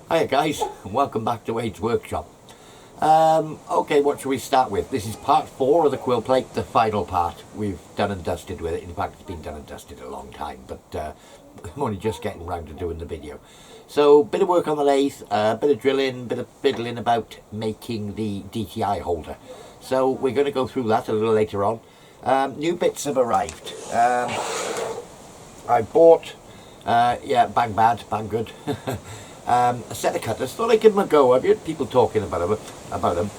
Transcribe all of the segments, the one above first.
Hiya guys, and welcome back to Wade's Workshop. Okay, what should we start with? This is part 4 of the quill plate, the final part. We've done and dusted with it. In fact, it's been done and dusted a long time, but I'm only just getting around to doing the video. So, bit of work on the lathe, bit of drilling, bit of fiddling about making the DTI holder. So, we're going to go through that a little later on. New bits have arrived. I bought, bang bad, bang good. A set of cutters. Thought I'd give them a go. I've heard people talking about them.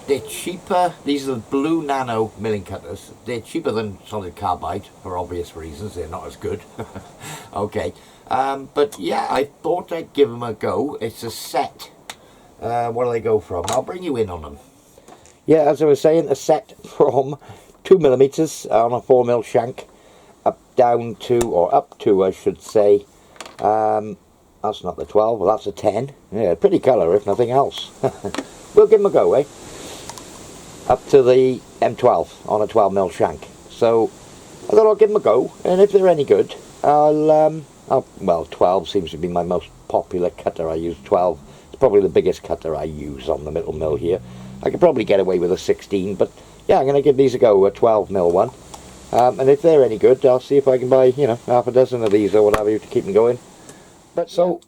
They're cheaper. These are the blue nano milling cutters. They're cheaper than solid carbide for obvious reasons. They're not as good. Okay. But yeah, I thought I'd give them a go. It's a set. What do they go from? I'll bring you in on them. Yeah, as I was saying, a set from 2mm on a 4mm shank up to, I should say, that's not the 12, well that's a 10. Yeah, pretty colour if nothing else. We'll give them a go, eh? Up to the M12 on a 12mm shank. So I thought I'll give them a go, and if they're any good, well, 12 seems to be my most popular cutter. I use 12. It's probably the biggest cutter I use on the middle mill here. I could probably get away with a 16, but yeah, I'm going to give these a go, a 12mm one. And if they're any good, I'll see if I can buy, half a dozen of these or whatever to keep them going. But so,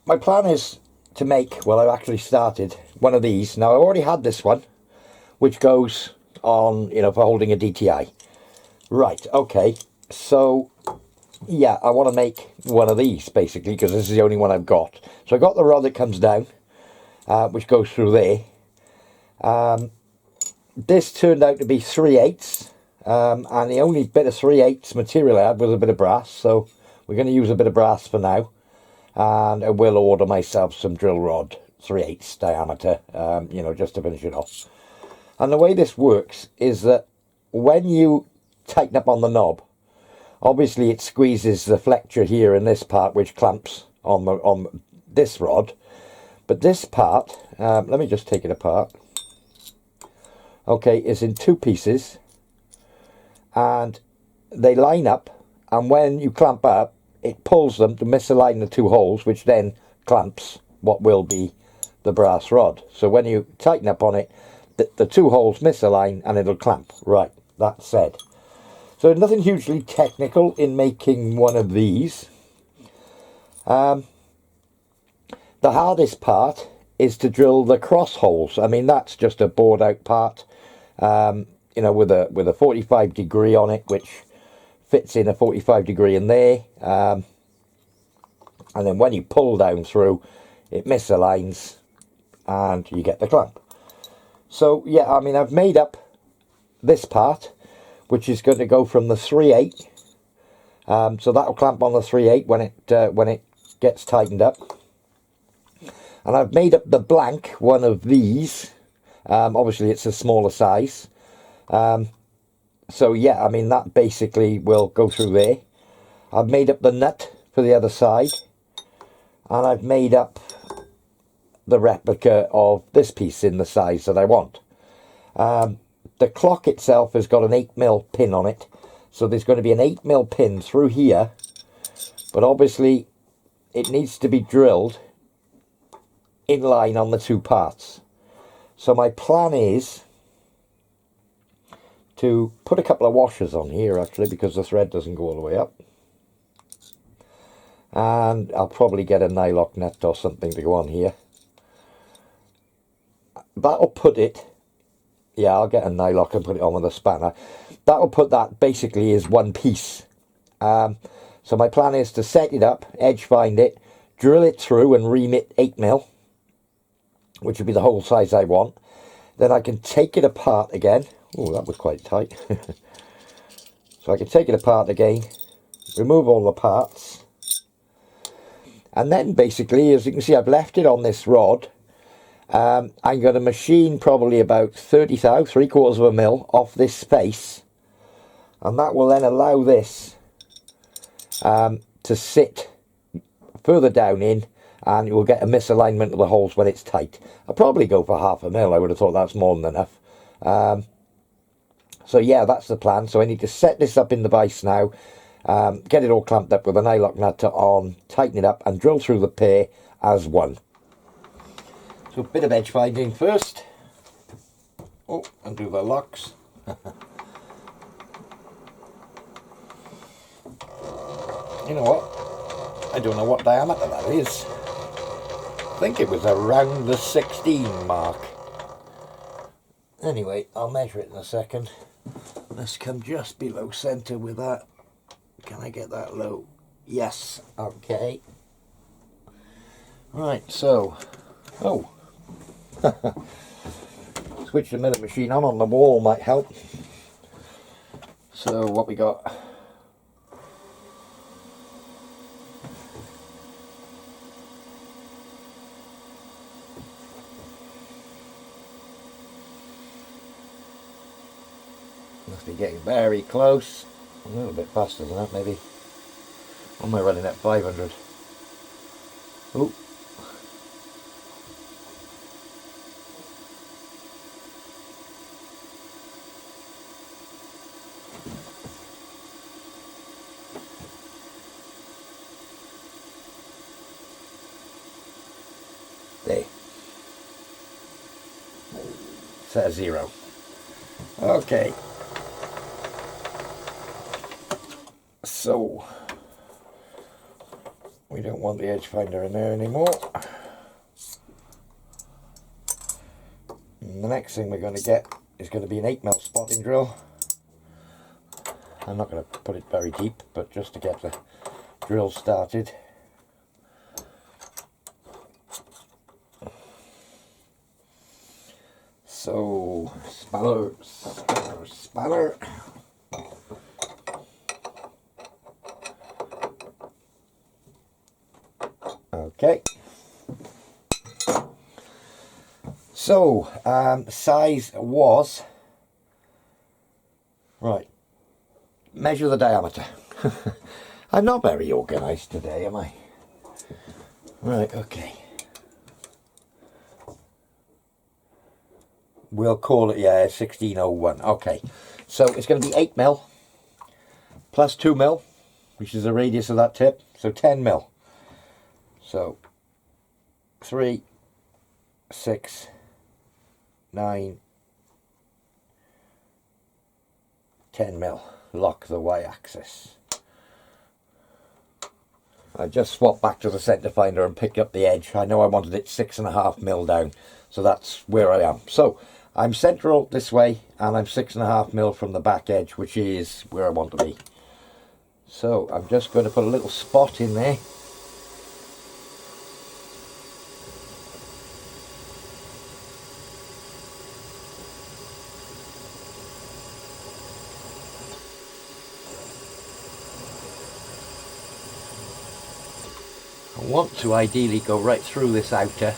my plan is to make, well, I've actually started one of these. Now, I already had this one, which goes on, for holding a DTI. Right, okay. So, yeah, I want to make one of these, basically, because this is the only one I've got. So, I got the rod that comes down, which goes through there. This turned out to be 3/8, and the only bit of 3/8 material I had was a bit of brass. So, we're going to use a bit of brass for now. And I will order myself some drill rod, 3/8 diameter, just to finish it off. And the way this works is that when you tighten up on the knob, obviously it squeezes the flexure here in this part, which clamps on this rod. But this part, let me just take it apart. Okay, is in two pieces, and they line up, and when you clamp up, it pulls them to misalign the two holes, which then clamps what will be the brass rod. So when you tighten up on it, the two holes misalign and it'll clamp. Right, that said. So nothing hugely technical in making one of these. The hardest part is to drill the cross holes. I mean, that's just a bored out part, with a 45 degree on it, which fits in a 45 degree in there, and then when you pull down through, it misaligns and you get the clamp. So yeah, I mean, I've made up this part, which is going to go from the 3/8, so that'll clamp on the 3/8 when it gets tightened up. And I've made up the blank one of these. Obviously it's a smaller size. So yeah, I mean, that basically will go through there. I've made up the nut for the other side, and I've made up the replica of this piece in the size that I want. The clock itself has got an 8mm pin on it, so there's going to be an 8mm pin through here, but obviously it needs to be drilled in line on the two parts. So my plan is to put a couple of washers on here, actually, because the thread doesn't go all the way up. And I'll probably get a nylock nut or something to go on here. That'll put it, yeah, I'll get a nylock and put it on with a spanner. That'll put that basically as one piece. So my plan is to set it up, edge find it, drill it through and ream it 8mm, which would be the whole size I want. Then I can take it apart again. Oh, that was quite tight. So I can take it apart again, remove all the parts, and then basically, as you can see, I've left it on this rod. I'm going to machine probably about 30 thou, 3/4 of a mil off this face, and that will then allow this to sit further down in, and you will get a misalignment of the holes when it's tight. I'll probably go for 1/2 mil. I would have thought that's more than enough. So yeah, that's the plan. So I need to set this up in the vise now, Get it all clamped up with a nylock nut on, tighten it up and drill through the pair as one. So a bit of edge finding first. Oh, undo the locks. You know what? I don't know what diameter that is. I think it was around the 16 mark. Anyway, I'll measure it in a second. Let's come just below centre with that. Can I get that low? Yes, okay. Right, so, oh. Switch the milling machine on the wall might help. So what we got? Must be getting very close. A little bit faster than that, maybe. Or am I running at 500? Oh. There. Set a 0. Okay. So we don't want the edge finder in there anymore. And the next thing we're going to get is going to be an 8mm spotting drill. I'm not going to put it very deep, but just to get the drill started. So spanner. Okay. So size was right. Measure the diameter. I'm not very organised today, am I? Right. Okay. We'll call it, yeah, 1601. Okay, so it's going to be 8mm plus 2mm, which is the radius of that tip, so 10mm. So 3, 6, 9, 10mm. Lock the y-axis. I just swapped back to the centre finder and picked up the edge. I know I wanted it 6.5mm down, so that's where I am. So I'm central this way, and I'm 6.5mm from the back edge, which is where I want to be. So I'm just going to put a little spot in there. I want to ideally go right through this outer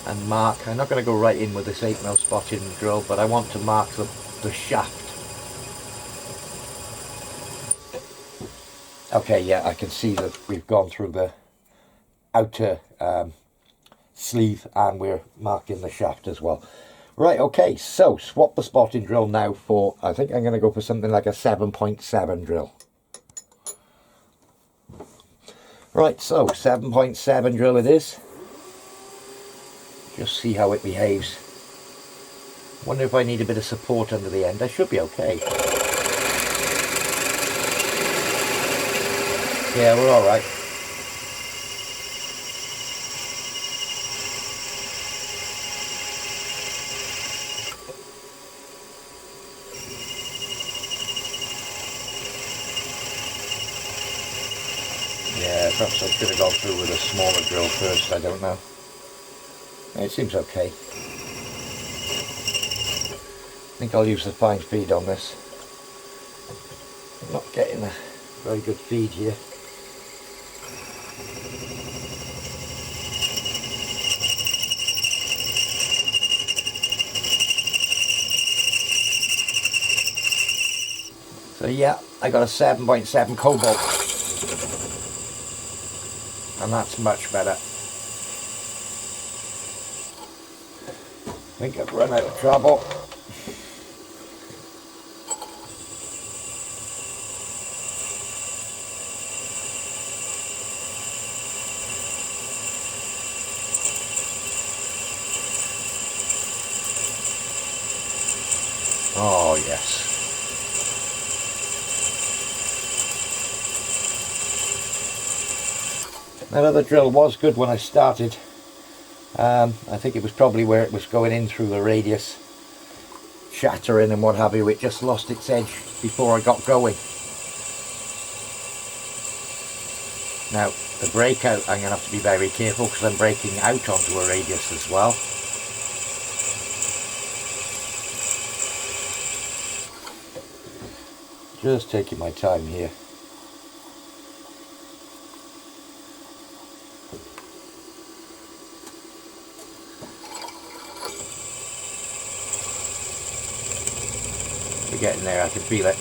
and mark. I'm not going to go right in with this 8mm spotting drill, but I want to mark the shaft. Okay, yeah, I can see that we've gone through the outer sleeve and we're marking the shaft as well. Right, okay, so swap the spotting drill now for, I think I'm going to go for something like a 7.7 drill. Right, so 7.7 drill it is. Just see how it behaves. Wonder if I need a bit of support under the end. I should be okay. Yeah, we're all right. Yeah, perhaps I should have gone through with a smaller drill first, I don't know. It seems okay. I think I'll use the fine feed on this. I'm not getting a very good feed here. So yeah, I got a 7.7 cobalt. And that's much better. I think I've run out of trouble. Oh yes. That other drill was good when I started. I think it was probably where it was going in through the radius, shattering and what have you. It just lost its edge before I got going. Now the breakout, I'm going to have to be very careful because I'm breaking out onto a radius as well. Just taking my time here. We're getting there, I can feel it.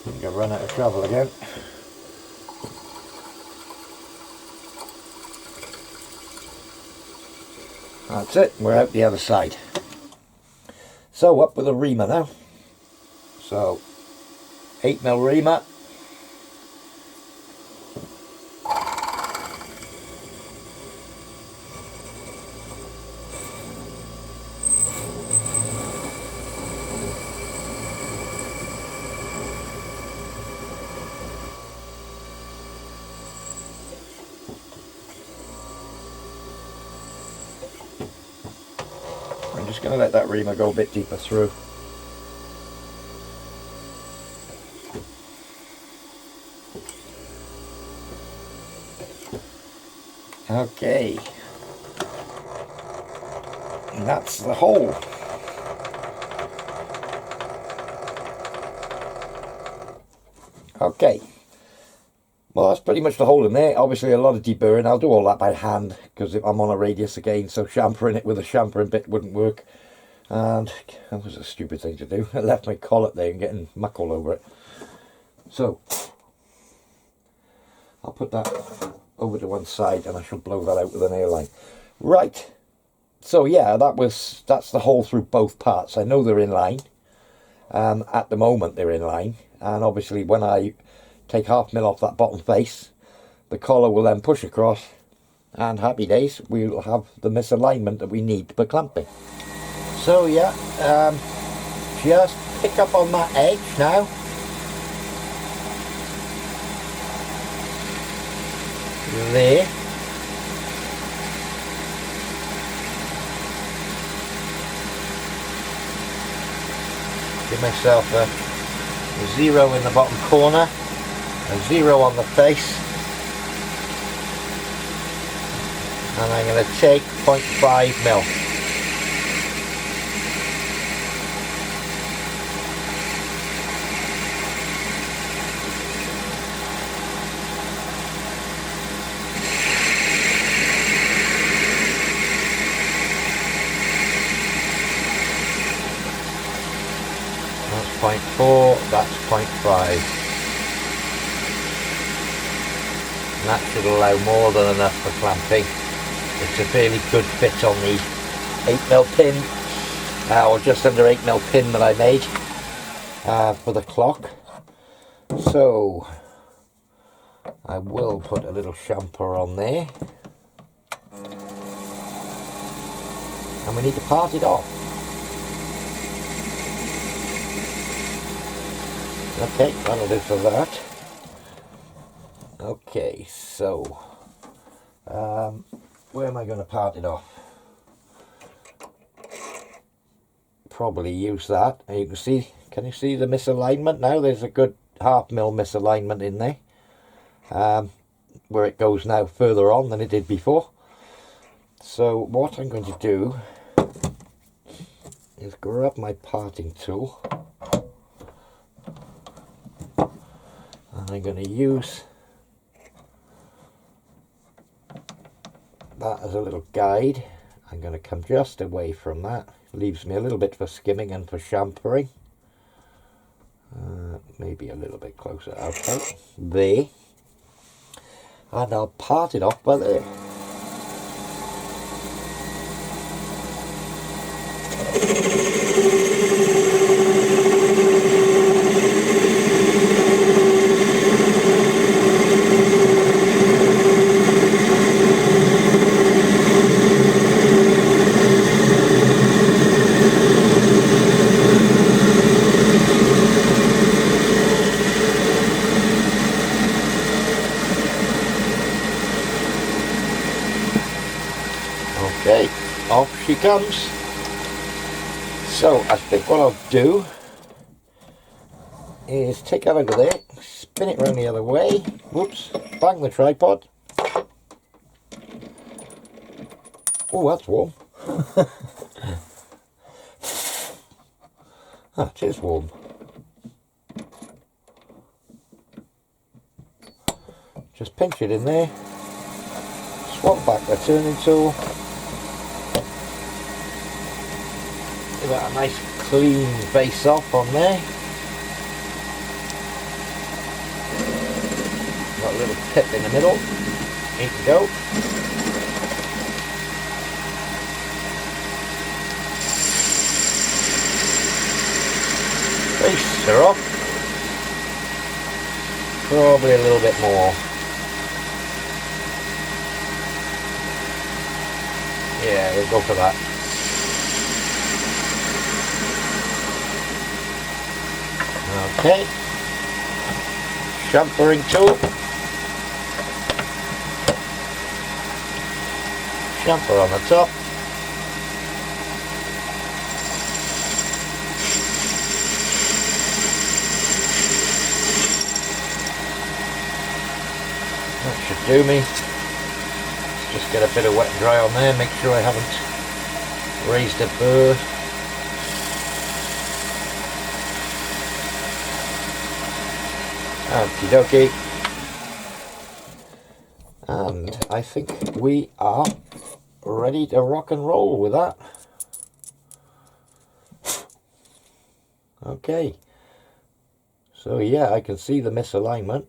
I think I've run out of travel again. That's it, we're out the other side. So up with a reamer now. So 8mm reamer. I'm just going to let that reamer go a bit deeper through. Okay, and that's the hole. Okay, well that's pretty much the hole in there. Obviously a lot of deburring. I'll do all that by hand because I'm on a radius again, so chamfering it with a chamfering bit wouldn't work. And that was a stupid thing to do. I left my collet there and getting muck all over it. So I'll put that over to one side and I shall blow that out with an airline. Right, so yeah, that's the hole through both parts. I know they're in line. At the moment they're in line, and obviously when I take 1/2 off that bottom face, the collar will then push across, and happy days, we'll have the misalignment that we need for clamping. So yeah, just pick up on that edge now. There. Give myself a 0 in the bottom corner, a 0 on the face, and I'm going to take 0.5mm. That's 0.4, that's 0.5. And that should allow more than enough for clamping. It's a fairly good fit on the 8mm pin, or just under 8mm pin that I made for the clock. So I will put a little chamfer on there. And we need to part it off. Okay, that'll do for that. Okay, so where am I going to part it off? Probably use that. And you can you see the misalignment now? There's a good 1/2mm misalignment in there, where it goes now further on than it did before. So what I'm going to do is grab my parting tool. And I'm going to use that as a little guide. I'm going to come just away from that. Leaves me a little bit for skimming and for chamfering. Maybe a little bit closer. Okay, there. And I'll part it off by there. Okay, off she comes. So I think what I'll do is take that out of there, spin it around the other way, whoops, bang the tripod. Oh, that's warm. That is warm. Just pinch it in there, swap back the turning tool, give that a nice clean base off on there. Got a little tip in the middle, need to go. Base her off, probably a little bit more. Yeah, we'll go for that. Okay, chamfering tool, chamfer on the top, that should do me. Just get a bit of wet and dry on there, make sure I haven't raised a burr. Okie dokie. And I think we are ready to rock and roll with that. Okay. So yeah, I can see the misalignment.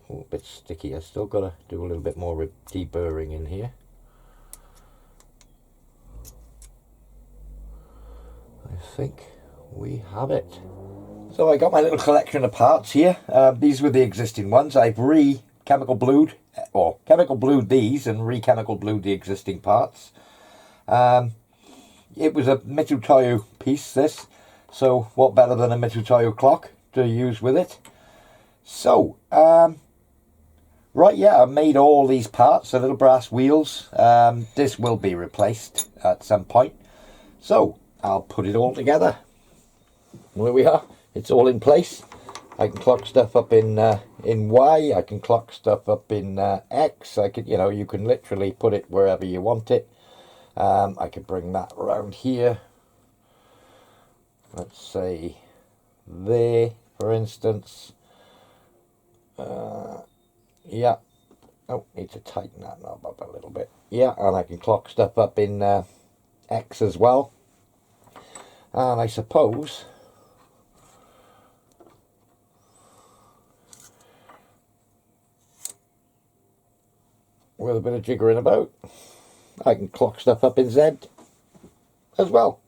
A bit sticky. I still got to do a little bit more deburring in here. I think we have it. So I got my little collection of parts here. These were the existing ones. I've chemical blued these and chemical blued the existing parts. It was a Mitutoyo piece, this. So what better than a Mitutoyo clock to use with it? So, right, yeah, I made all these parts, the little brass wheels. This will be replaced at some point. So, I'll put it all together. There we are. It's all in place. I can clock stuff up in Y. I can clock stuff up in X. I could, you can literally put it wherever you want it. I could bring that around here. Let's say there, for instance. Yeah. Oh, need to tighten that knob up a little bit. Yeah, and I can clock stuff up in X as well. And I suppose with a bit of jiggering about, I can clock stuff up in Z as well.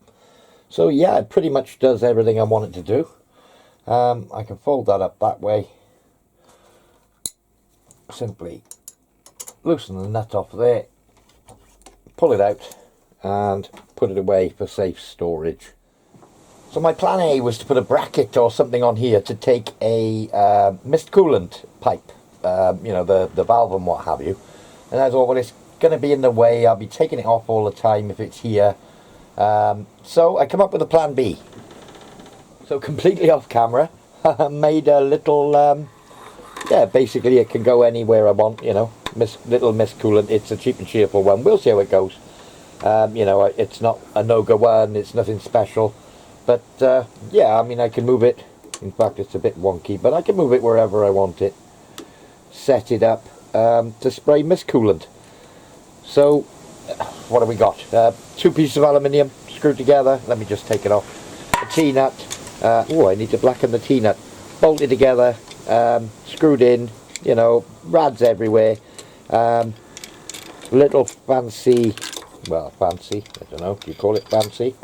So yeah, it pretty much does everything I want it to do. I can fold that up that way. Simply loosen the nut off there, pull it out and put it away for safe storage. So my plan A was to put a bracket or something on here to take a mist coolant pipe, the valve and what have you. And I thought, well, it's going to be in the way, I'll be taking it off all the time if it's here. So I come up with a plan B. So completely off camera, made a little, yeah, basically it can go anywhere I want, little mist coolant. It's a cheap and cheerful one. We'll see how it goes. It's not a no-go one, it's nothing special. But, yeah, I mean, I can move it. In fact, it's a bit wonky, but I can move it wherever I want it. Set it up to spray mist coolant. So, what have we got? 2 pieces of aluminium screwed together. Let me just take it off. A T-nut. Oh, I need to blacken the T-nut. Bolted together, screwed in, rads everywhere. Little fancy, well, fancy, I don't know if you call it fancy.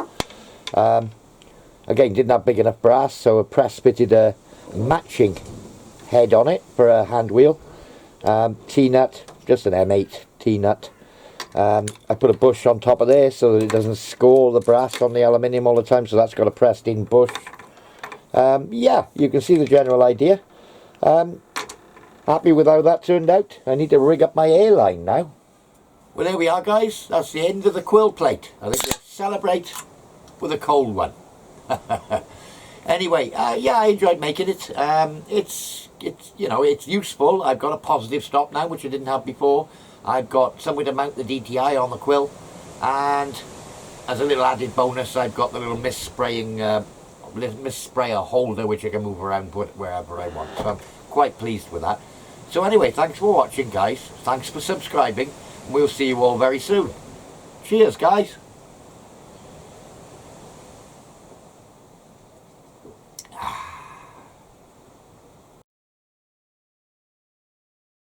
Again, didn't have big enough brass, so I press fitted a matching head on it for a hand wheel. T-nut, just an M8 T-nut. I put a bush on top of there so that it doesn't score the brass on the aluminium all the time, so that's got a pressed in bush. Yeah, you can see the general idea. Happy with how that turned out. I need to rig up my airline now. Well, there we are, guys. That's the end of the Quill plate. I think we'll celebrate with a cold one. Anyway, yeah, I enjoyed making it. It's you know, it's useful. I've got a positive stop now, which I didn't have before. I've got somewhere to mount the DTI on the Quill, and as a little added bonus, I've got the little mist sprayer holder, which I can move around wherever I want. So I'm quite pleased with that. So anyway, thanks for watching, guys. Thanks for subscribing. We'll see you all very soon. Cheers, guys.